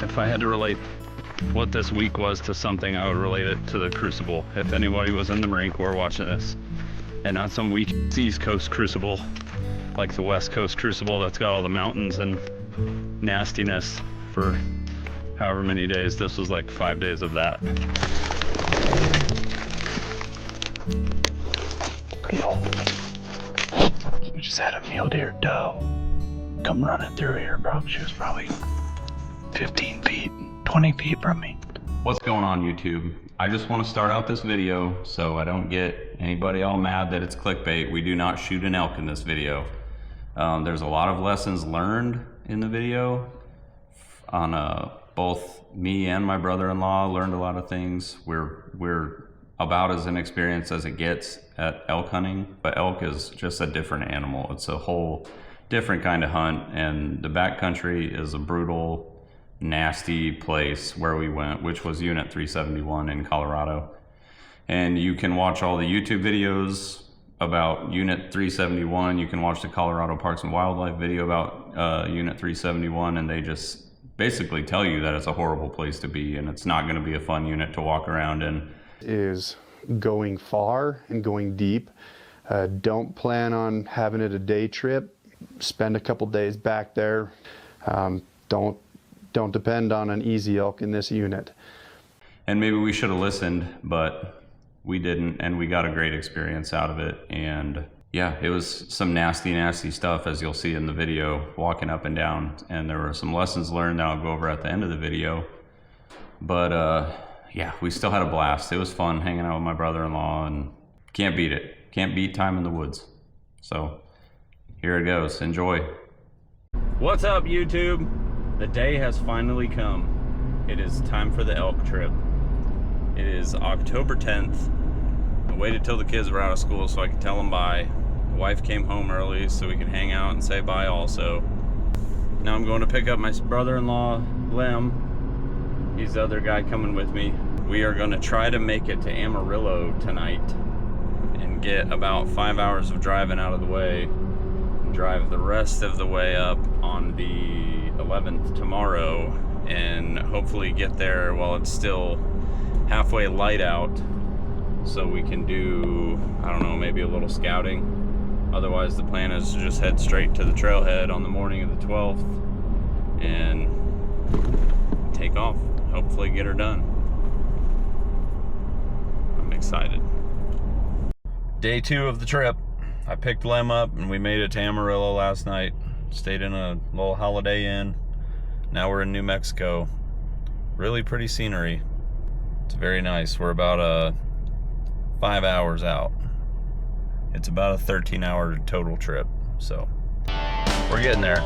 if I had to relate what this week was to something, I would relate it to the Crucible. If anybody was in the Marine Corps watching this, and not some weak East Coast Crucible, like the West Coast Crucible that's got all the mountains and nastiness for however many days. This was like 5 days of that. We just had a mule deer doe come running through here. She was probably 15 feet, 20 feet from me. What's going on, YouTube? I just want to start out this video so I don't get anybody all mad that it's clickbait. We do not shoot an elk in this video. There's a lot of lessons learned in the video on both me and my brother-in-law learned a lot of things. We're about as inexperienced as it gets at elk hunting, but elk is just a different animal. It's a whole different kind of hunt, and the backcountry is a brutal, nasty place where we went, which was Unit 371 in Colorado. And you can watch all the YouTube videos about Unit 371. You can watch the Colorado Parks and Wildlife video about Unit 371, and they just basically tell you that it's a horrible place to be and it's not going to be a fun unit to walk around in. Is going far and going deep. Don't plan on having it a day trip. Spend a couple days back there. Don't depend on an easy elk in this unit. And maybe we should have listened, but we didn't, and we got a great experience out of it. And yeah, it was some nasty stuff, as you'll see in the video, walking up and down. And there were some lessons learned that I'll go over at the end of the video. But yeah, we still had a blast. It was fun hanging out with my brother-in-law, and can't beat it. Can't beat time in the woods. So here it goes. Enjoy. What's up, YouTube? The day has finally come. It is time for the elk trip. It is October 10th. I waited till the kids were out of school so I could tell them bye. The wife came home early so we could hang out and say bye also. Now I'm going to pick up my brother-in-law, Lem. He's the other guy coming with me. We are going to try to make it to Amarillo tonight and get about 5 hours of driving out of the way. Drive the rest of the way up on the 11th tomorrow, and hopefully get there while it's still halfway light out so we can do, I don't know, maybe a little scouting. Otherwise the plan is to just head straight to the trailhead on the morning of the 12th and take off. Hopefully get her done. I'm excited. Day 2 of the trip. I picked Lem up and we made it to Amarillo last night. Stayed in a little Holiday Inn. Now we're in New Mexico. Really pretty scenery. It's very nice. We're about 5 hours out. It's about a 13-hour total trip. So we're getting there.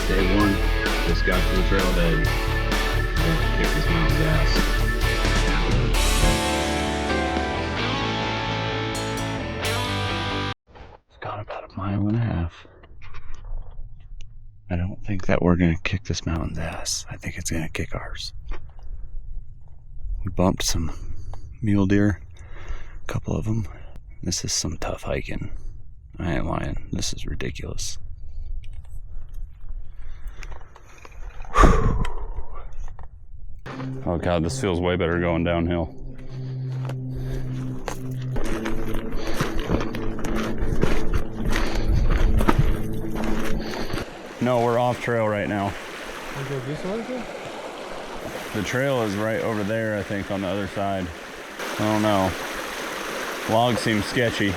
Day 1, just got to the trailhead. Kick this mountain's ass. It's gone about a mile and a half. I don't think that we're gonna kick this mountain's ass. I think it's gonna kick ours. We bumped some mule deer, a couple of them. This is some tough hiking. I ain't lying. This is ridiculous. Oh God, this feels way better going downhill. No, we're off trail right now. The trail is right over there, I think, on the other side. I don't know. Log seems sketchy.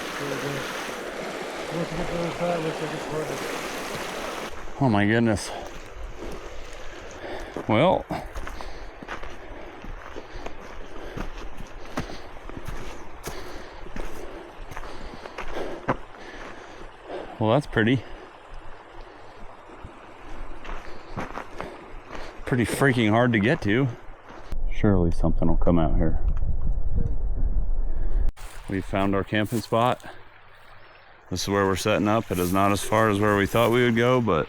Oh my goodness. Well, that's pretty freaking hard to get to. Surely something will come out here. We found our camping spot. This is where we're setting up. It is not as far as where we thought we would go, but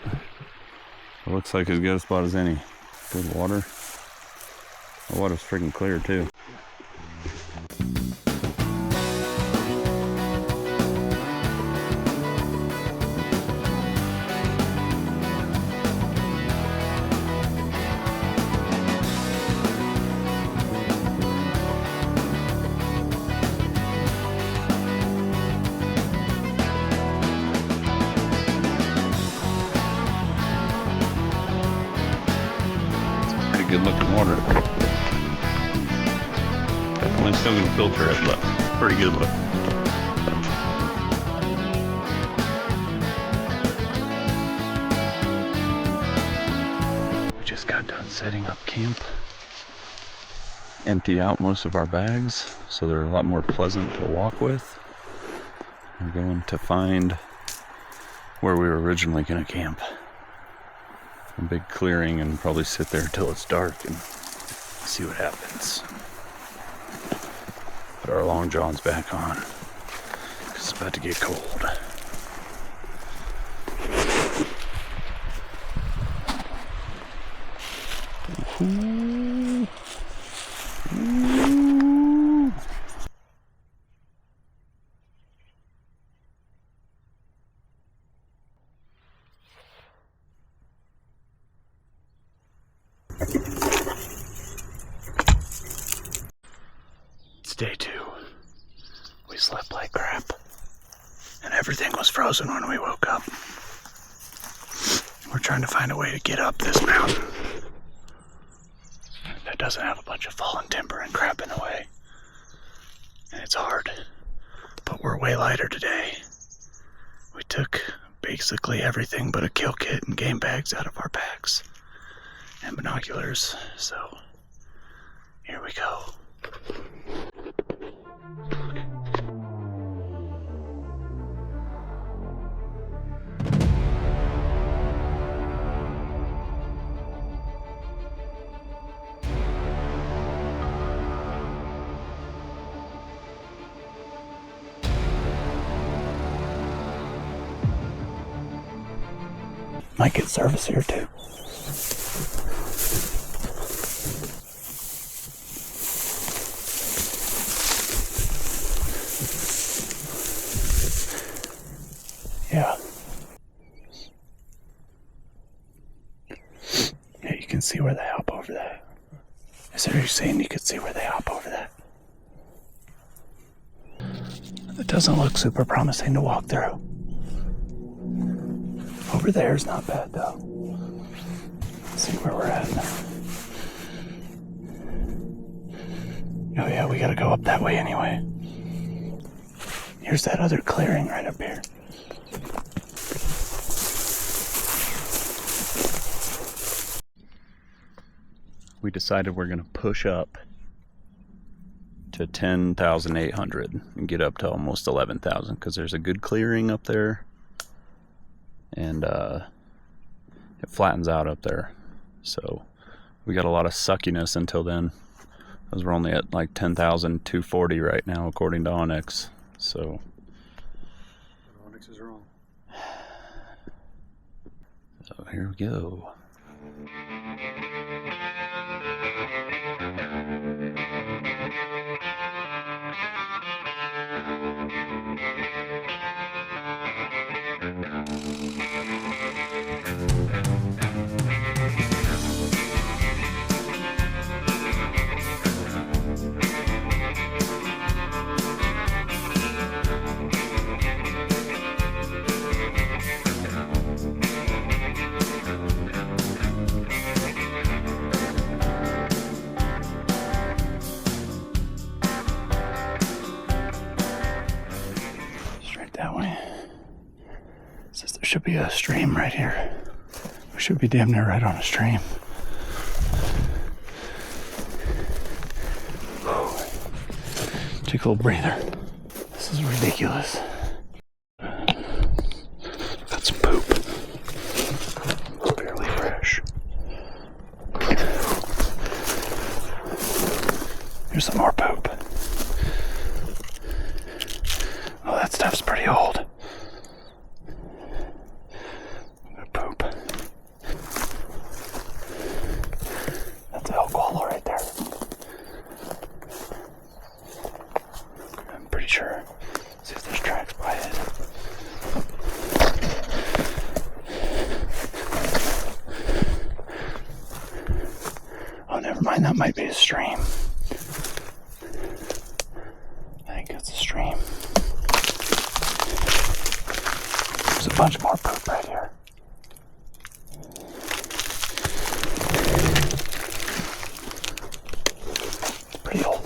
it looks like as good a spot as any. Good water. The water's freaking clear too. Good looking water. Definitely still gonna filter it, but pretty good look. We just got done setting up camp. Emptied out most of our bags, so they're a lot more pleasant to walk with. We're going to find where we were originally gonna camp. A big clearing, and probably sit there until it's dark and see what happens. Put our long johns back on, 'cause it's about to get cold. Ooh. Ooh. It's day 2. We slept like crap, and everything was frozen when we woke up. We're trying to find a way to get up this mountain that doesn't have a bunch of fallen timber and crap in the way. And it's hard, but we're way lighter today. We took basically everything but a kill kit and game bags out of our packs and binoculars, so here we go. Might get service here too. Yeah. Yeah, you can see where they hop over that. Is that what you're saying? You could see where they hop over that. It doesn't look super promising to walk through. Over there is not bad though. Let's see where we're at. Oh yeah, we gotta go up that way anyway. Here's that other clearing right up here. We decided we're gonna push up to 10,800 and get up to almost 11,000 because there's a good clearing up there. And it flattens out up there, so we got a lot of suckiness until then, because we're only at like 10,240 right now according to Onyx. So Onyx is wrong. So here we go. That way. Says there should be a stream right here. We should be damn near right on a stream. Whoa. Take a little breather. This is ridiculous. Got some poop. It's barely fresh. Here's some more poop. pretty old. I'm gonna poop. That's elk wallow right there. I'm pretty sure. See if there's tracks by it. Oh, never mind. That might be a stream. I think it's a stream. There's a bunch more poop right here. It's pretty old.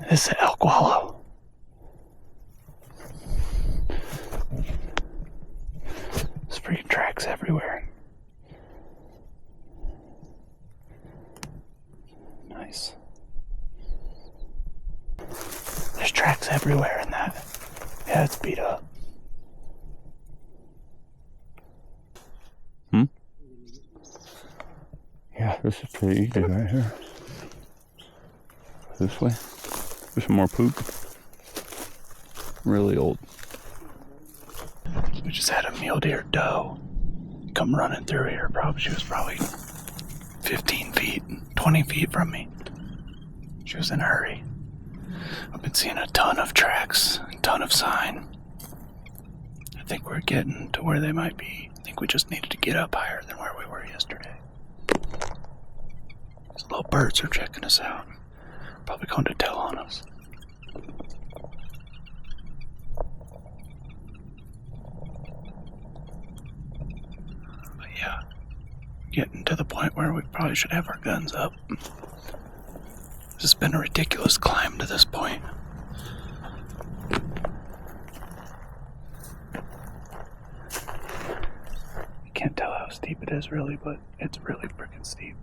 This is elk wallow. There's freaking tracks everywhere. Nice. There's tracks everywhere in that. Yeah, it's beat up. Yeah, this is pretty easy right here. This way. There's some more poop. Really old. We just had a mule deer doe come running through here. She was probably 15 feet, 20 feet from me. She was in a hurry. I've been seeing a ton of tracks, a ton of sign. I think we're getting to where they might be. I think we just needed to get up higher than where we were yesterday. These little birds are checking us out. Probably going to tell on us. But yeah, getting to the point where we probably should have our guns up. This has been a ridiculous climb to this point. You can't tell how steep it is really, but it's really freaking steep.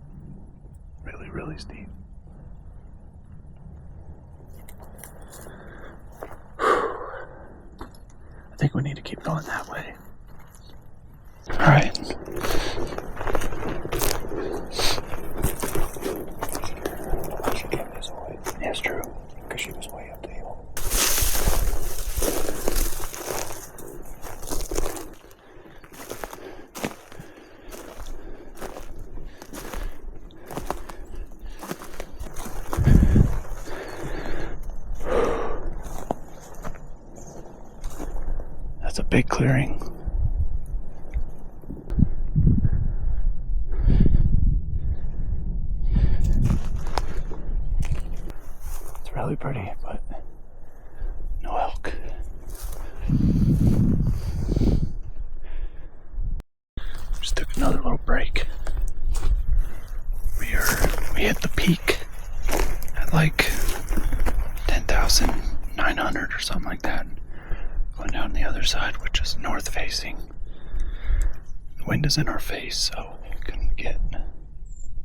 Really, really steep. I think we need to keep going that way. Alright. She came this way. Yeah, it's true. Because she was way up the hill. That's a big clearing. It's really pretty, but no elk. Just took another little break. We hit the peak at like 10,900 or something like that. Going down the other side, which is north facing. The wind is in our face, so we couldn't get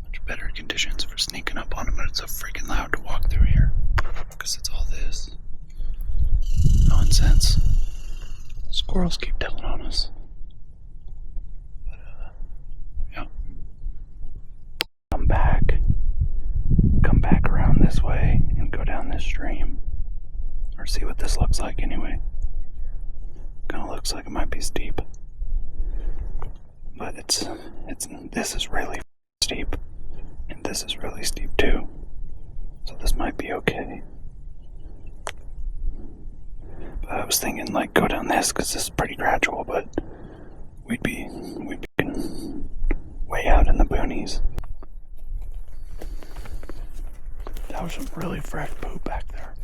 much better conditions for sneaking up on them, but it's so freaking loud to walk through here because it's all this nonsense. Squirrels keep telling on us. But, yeah. Come back around this way and go down this stream. Or see what this looks like anyway. Kinda looks like it might be steep. But this is really steep. And this is really steep too. So this might be okay. But I was thinking like go down this because this is pretty gradual, but we'd be way out in the boonies. That was some really fresh poop back there.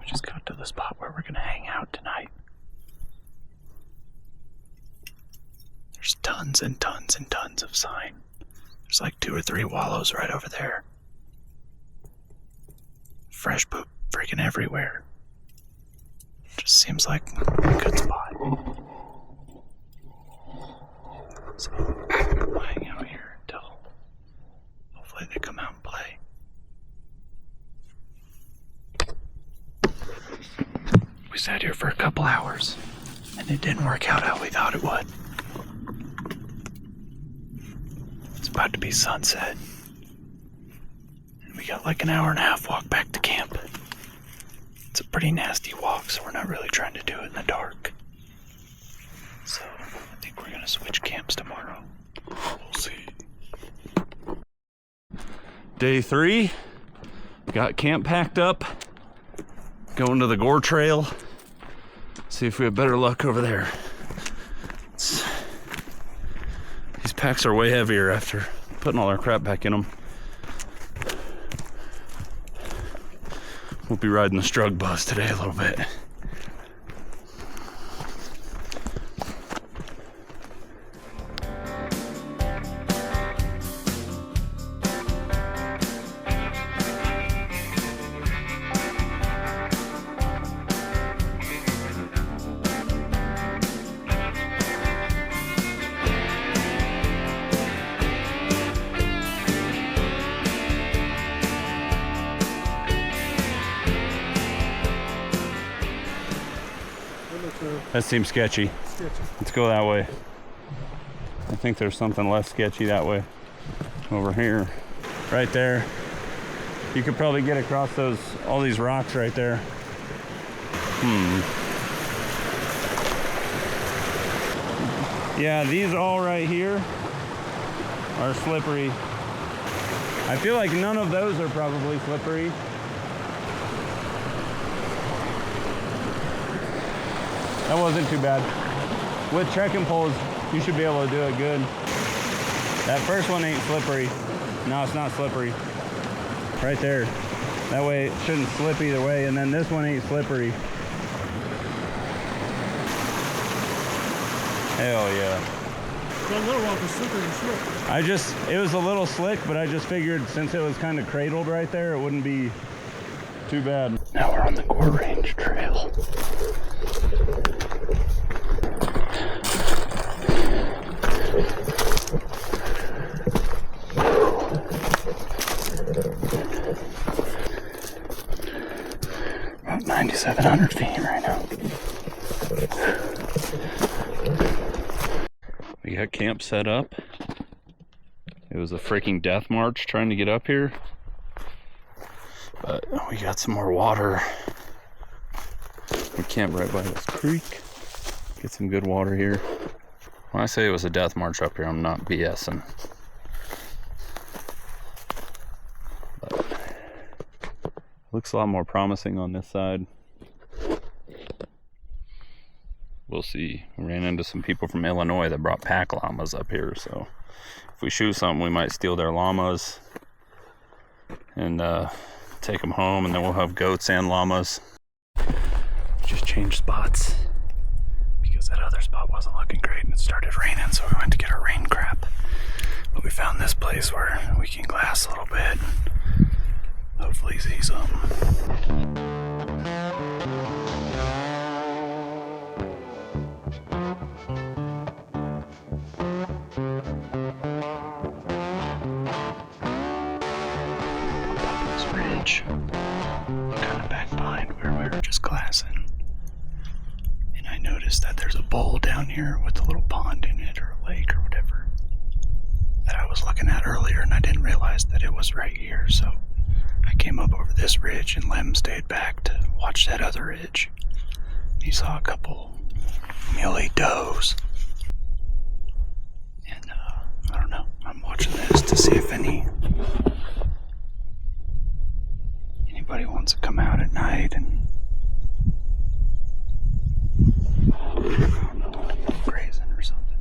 We just got to the spot where we're gonna hang out tonight. There's tons and tons and tons of sign. There's like 2 or 3 wallows right over there. Fresh poop freaking everywhere. Just seems like a good spot. So we'll hang out here until hopefully they come out and play. We We sat here for a couple hours, and it didn't work out how we thought it would. It's about to be sunset. And we got like an hour and a half walk back to camp. It's a pretty nasty walk, so we're not really trying to do it in the dark. So I think we're gonna switch camps tomorrow. We'll see. Day 3. Got camp packed up. Going to the Gore Trail. See if we have better luck over there. These packs are way heavier after putting all our crap back in them. We'll be riding the Strug bus today a little bit. That seems sketchy. Let's go that way. I think there's something less sketchy that way. Over here. Right there. You could probably get across all these rocks right there. Yeah, these all right here are slippery. I feel like none of those are probably slippery. That wasn't too bad. With trekking poles, you should be able to do it good. That first one ain't slippery. No, it's not slippery. Right there. That way it shouldn't slip either way. And then this one ain't slippery. Hell yeah. That little one was slippery and slick. It was a little slick, but I just figured since it was kind of cradled right there, it wouldn't be too bad. Now we're on the Gore Range Trail. About 9,700 feet right now. We got camp set up. It was a freaking death march trying to get up here. But we got some more water. We camped right by this creek. Get some good water here. When I say it was a death march up here, I'm not BSing. But looks a lot more promising on this side. We'll see. We ran into some people from Illinois that brought pack llamas up here, so if we shoot something, we might steal their llamas and take them home, and then we'll have goats and llamas. Just changed spots because that other spot wasn't looking great and it started raining, so we went to get our rain crap. But we found this place where we can glass a little bit. Hopefully see something. Kind of back behind where we were just glassing, and I noticed that there's a bowl down here with a little pond in it, or a lake or whatever, that I was looking at earlier, and I didn't realize that it was right here. So I came up over this ridge, and Lem stayed back to watch that other ridge. He saw a couple muley does, and I don't know, I'm watching this to see if anybody wants to come out at night and grazing or something.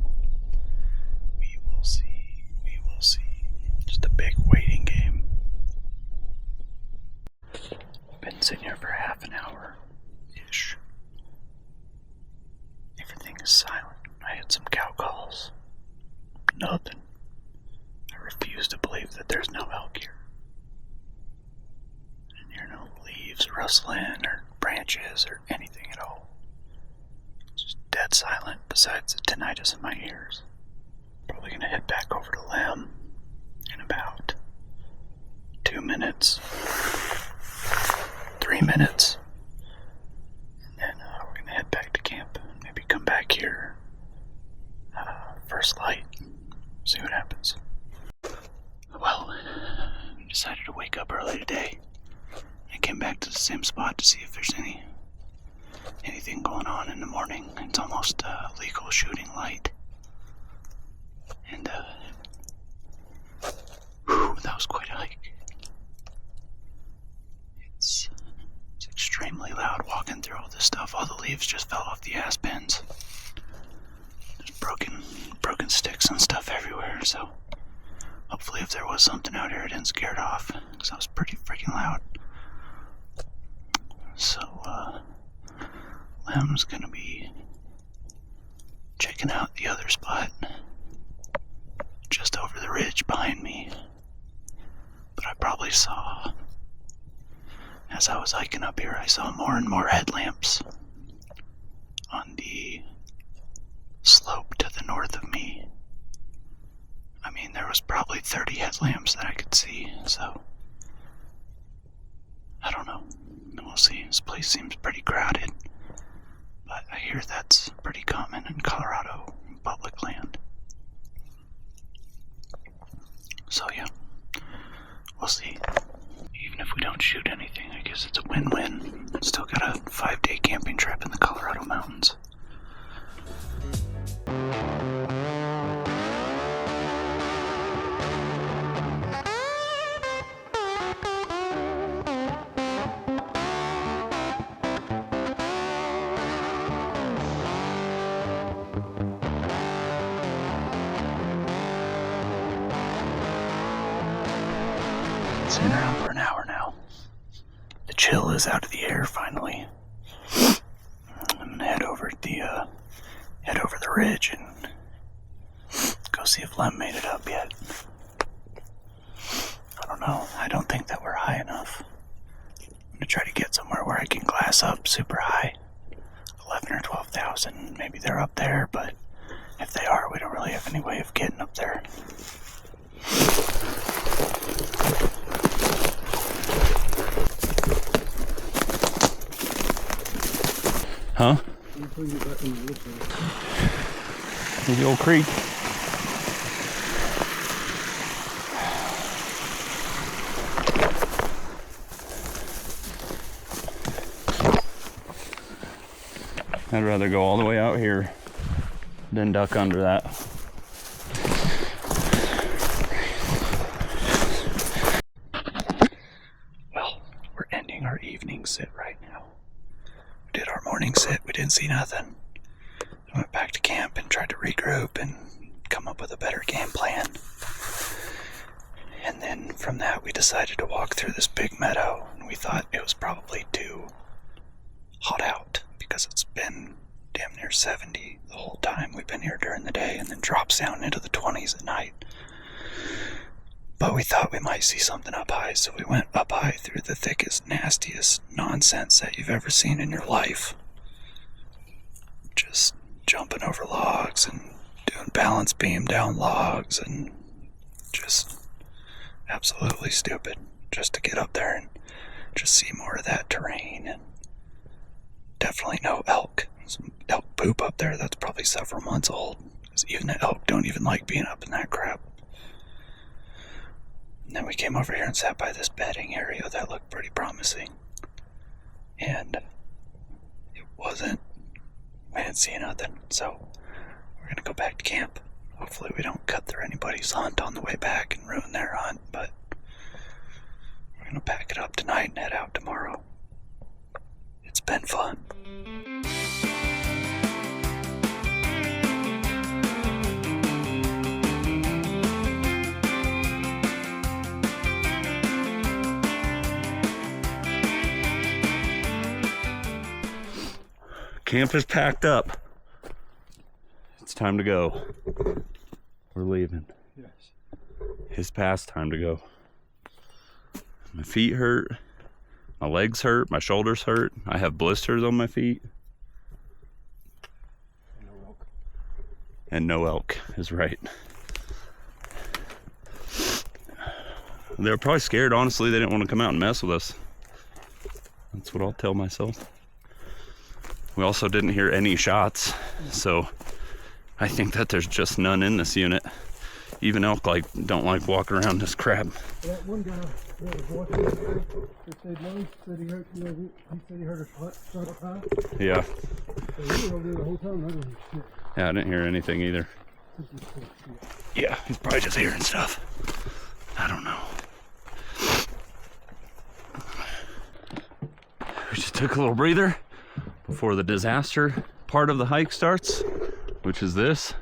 We will see. We will see. Just a big waiting game. Been sitting here for half an hour-ish. Everything is silent. I had some cow calls. Nothing. I refuse to believe that there's no elk here. No leaves rustling or branches or anything at all. Just dead silent besides the tinnitus in my ears. Probably gonna head back over to Lem in about 2 minutes, 3 minutes, and then went back to the same spot to see if there's anything going on in the morning. It's almost legal shooting light. And that was quite a hike. It's extremely loud walking through all this stuff. All the leaves just fell off the aspens. There's broken sticks and stuff everywhere, so hopefully if there was something out here it didn't scare it off, because that was pretty freaking loud. So Lem's gonna be checking out the other spot just over the ridge behind me. But I probably saw, as I was hiking up here, I saw more and more headlamps on the slope to the north of me. I mean, there was probably 30 headlamps that I could see, so I don't know. We'll see. This place seems pretty crowded, but I hear that's pretty common in Colorado public land. So yeah, we'll see. Even if we don't shoot anything, I guess it's a win-win. Still got a 5-day camping trip in the Colorado mountains. Sitting around for an hour now. The chill is out of the air finally. I'm gonna head over the ridge and go see if Lem made it up yet. I don't know. I don't think that we're high enough. I'm gonna try to get somewhere where I can glass up super high. 11 or 12,000. Maybe they're up there, but if they are, we don't really have any way of getting up there. Huh? The old creek. I'd rather go all the way out here than duck under that. Well, we're ending our evening sit right now. We did our morning sit, we didn't see nothing. I went back to camp and tried to regroup and come up with a better game plan. And then from that we decided to walk through this big meadow, and we thought it was probably too hot out because it's been damn near 70 the whole time we've been here during the day, and then drops down into the 20s at night. But we thought we might see something up high, so we went up high through the thickest, nastiest nonsense that you've ever seen in your life. Just jumping over logs and doing balance beam down logs and just absolutely stupid just to get up there and just see more of that terrain. And definitely no elk. Some elk poop up there that's probably several months old, because even the elk don't even like being up in that crap. And then we came over here and sat by this bedding area that looked pretty promising. And it wasn't. We didn't see nothing, so we're gonna go back to camp. Hopefully we don't cut through anybody's hunt on the way back and ruin their hunt, but we're gonna pack it up tonight and head out tomorrow. It's been fun. Camp is packed up. It's time to go. We're leaving. Yes. It's past time to go. My feet hurt. My legs hurt. My shoulders hurt. I have blisters on my feet. No elk. And no elk is right. They were probably scared, honestly. They didn't want to come out and mess with us. That's what I'll tell myself. We also didn't hear any shots, so I think that there's just none in this unit. Even elk don't like walking around this crap. That one guy Yeah, the boy said no. Said he heard, he said he heard a shot up high. Yeah. So we were over there the whole time. I didn't hear shit. Yeah, I didn't hear anything either. Yeah, he's probably just hearing stuff. I don't know. We just took a little breather before the disaster part of the hike starts, which is this.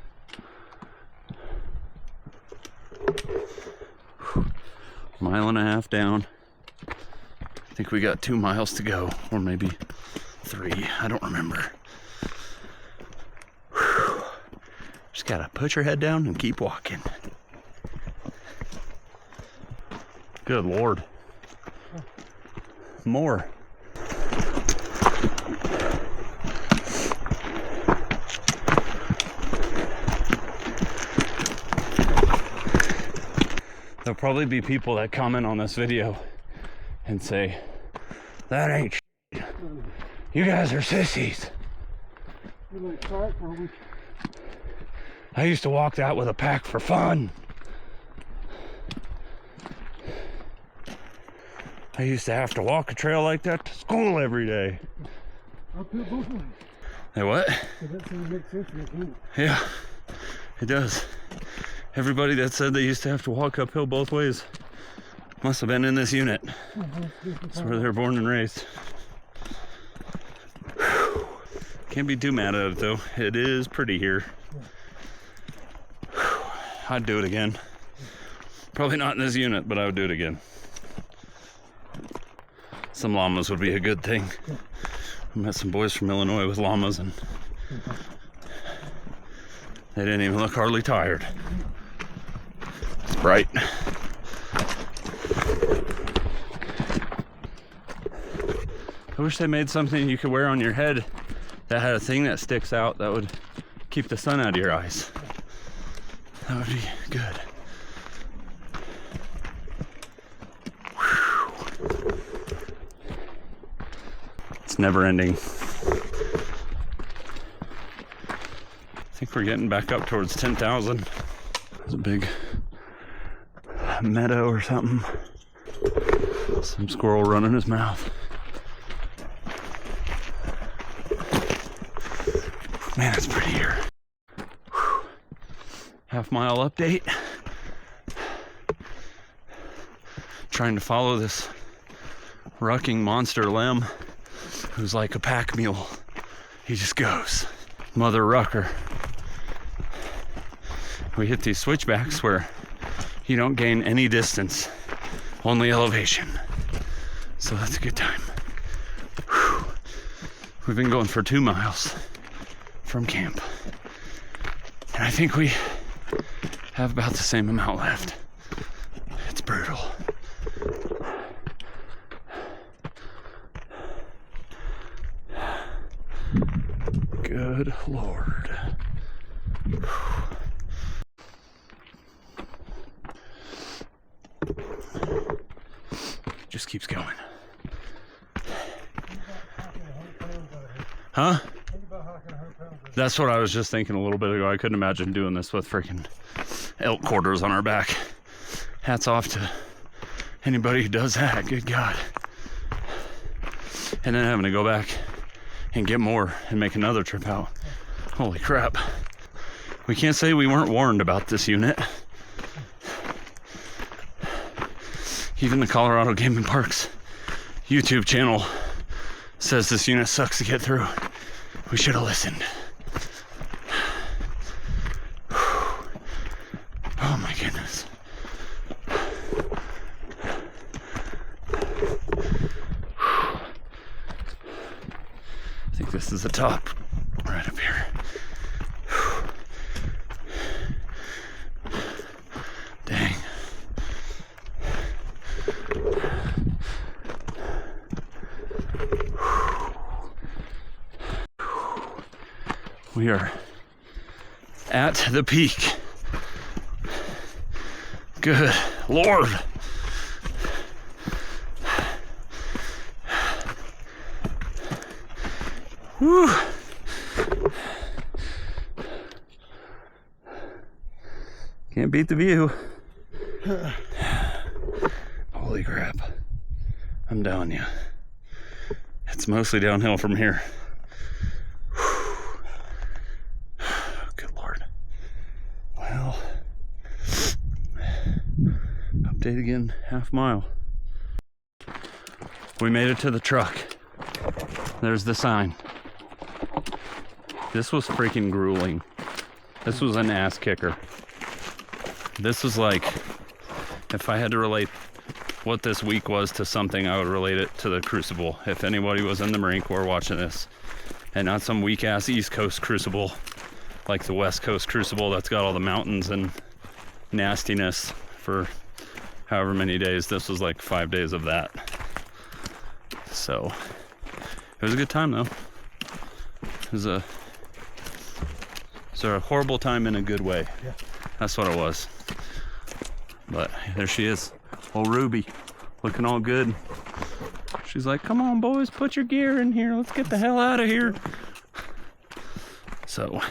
Mile and a half down. I think we got 2 miles to go, or maybe 3. I don't remember. Whew. Just gotta put your head down and keep walking. Good Lord. More. There'll probably be people that comment on this video and say, that ain't shit. You guys are sissies. I used to walk that with a pack for fun. I used to have to walk a trail like that to school every day. Uphill both ways. Hey, what? So that seems to make sense to me. Yeah, it does. Everybody that said they used to have to walk uphill both ways must have been in this unit. That's where they were born and raised. Whew. Can't be too mad at it though. It is pretty here. Whew. I'd do it again. Probably not in this unit, but I would do it again. Some llamas would be a good thing. I met some boys from Illinois with llamas and they didn't even look hardly tired. It's bright. I wish they made something you could wear on your head that had a thing that sticks out that would keep the sun out of your eyes. That would be good. Whew. It's never ending. I think we're getting back up towards 10,000. There's a big meadow or something. Some squirrel running his mouth. Man, it's pretty here. Whew. Half-mile update. Trying to follow this rucking monster limb who's like a pack mule. He just goes. Mother rucker. We hit these switchbacks where you don't gain any distance, only elevation. So that's a good time. Whew. We've been going for 2 miles from camp. And I think we have about the same amount left. It's brutal. Good Lord. Just keeps going. Huh? That's what I was just thinking a little bit ago. I couldn't imagine doing this with freaking elk quarters on our back. Hats off to anybody who does that. Good God. And then having to go back and get more and make another trip out. Holy crap. We can't say we weren't warned about this unit. Even the Colorado Game and Parks YouTube channel says this unit sucks to get through. We should have listened. Oh my goodness. I think this is the top right up here. Dang. We are at the peak. Good Lord. Whew. Can't beat the view. Holy crap. I'm telling you. It's mostly downhill from here. Whew. Good Lord. Well, update again, half mile. We made it to the truck. There's the sign. This was freaking grueling. This was an ass kicker. This was like, if I had to relate what this week was to something, I would relate it to the Crucible. If anybody was in the Marine Corps watching this, and not some weak ass East Coast Crucible, like the West Coast Crucible that's got all the mountains and nastiness for however many days. This was like 5 days of that. So it was a good time though. It was a horrible time in a good way. Yeah. That's what it was. But there she is, old Ruby, looking all good. She's like, come on boys, put your gear in here. Let's get the hell out of here. So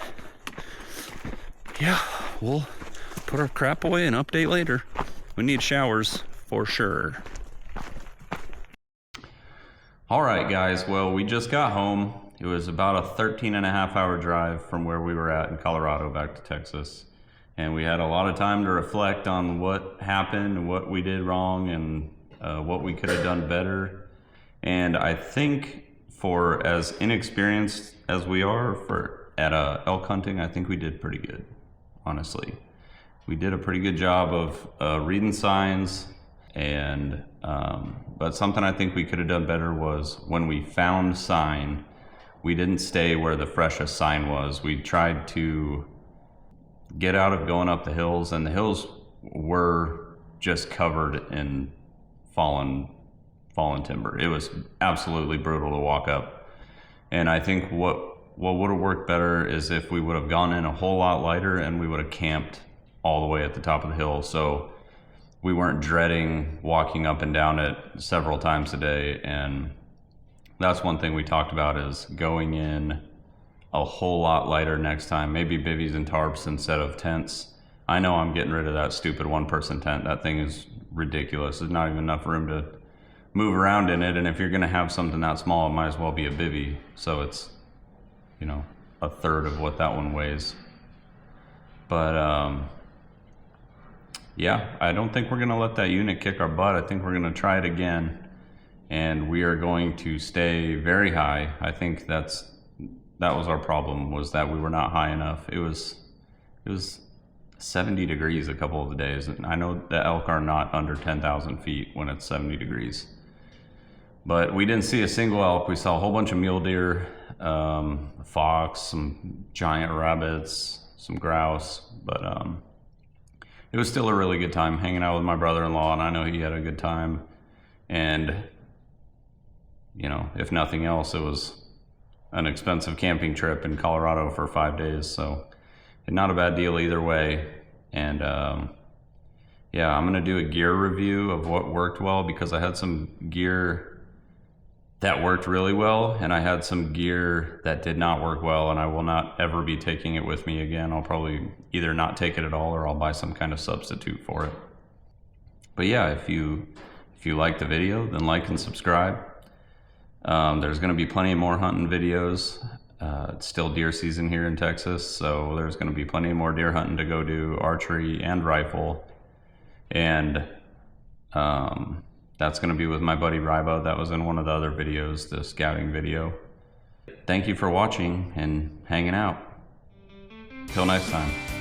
yeah, we'll put our crap away and update later. We need showers for sure. All right, guys. Well, we just got home. It was about a 13.5-hour drive from where we were at in Colorado back to Texas. And we had a lot of time to reflect on what happened and what we did wrong and what we could have done better. And I think for as inexperienced as we are at elk hunting, I think we did pretty good, honestly. We did a pretty good job of reading signs, and but something I think we could have done better was when we found sign, we didn't stay where the freshest sign was. We tried to get out of going up the hills, and the hills were just covered in fallen timber. It was absolutely brutal to walk up. And I think what would have worked better is if we would have gone in a whole lot lighter and we would have camped all the way at the top of the hill, so we weren't dreading walking up and down it several times a day. And that's one thing we talked about, is going in a whole lot lighter next time. Maybe bivvies and tarps instead of tents. I know I'm getting rid of that stupid one-person tent. That thing is ridiculous. There's not even enough room to move around in it, and if you're gonna have something that small, it might as well be a bivvy. So it's, you know, a third of what that one weighs. But yeah, I don't think we're gonna let that unit kick our butt. I think we're gonna try it again, and we are going to stay very high. I think that was our problem, was that we were not high enough. It was 70 degrees a couple of the days, and I know the elk are not under 10,000 feet when it's 70 degrees. But we didn't see a single elk. We saw a whole bunch of mule deer, fox, some giant rabbits, some grouse, but it was still a really good time hanging out with my brother-in-law, and I know he had a good time. And, you know, if nothing else, it was an expensive camping trip in Colorado for 5 days, so not a bad deal either way. And yeah, I'm gonna do a gear review of what worked well, because I had some gear that worked really well, and I had some gear that did not work well, and I will not ever be taking it with me again. I'll probably either not take it at all, or I'll buy some kind of substitute for it. But yeah, if you like the video, then like and subscribe. There's gonna be plenty more hunting videos. It's still deer season here in Texas, so there's gonna be plenty more deer hunting to go do, archery and rifle. And that's gonna be with my buddy Rybo. That was in one of the other videos, the scouting video. Thank you for watching and hanging out. Till next time.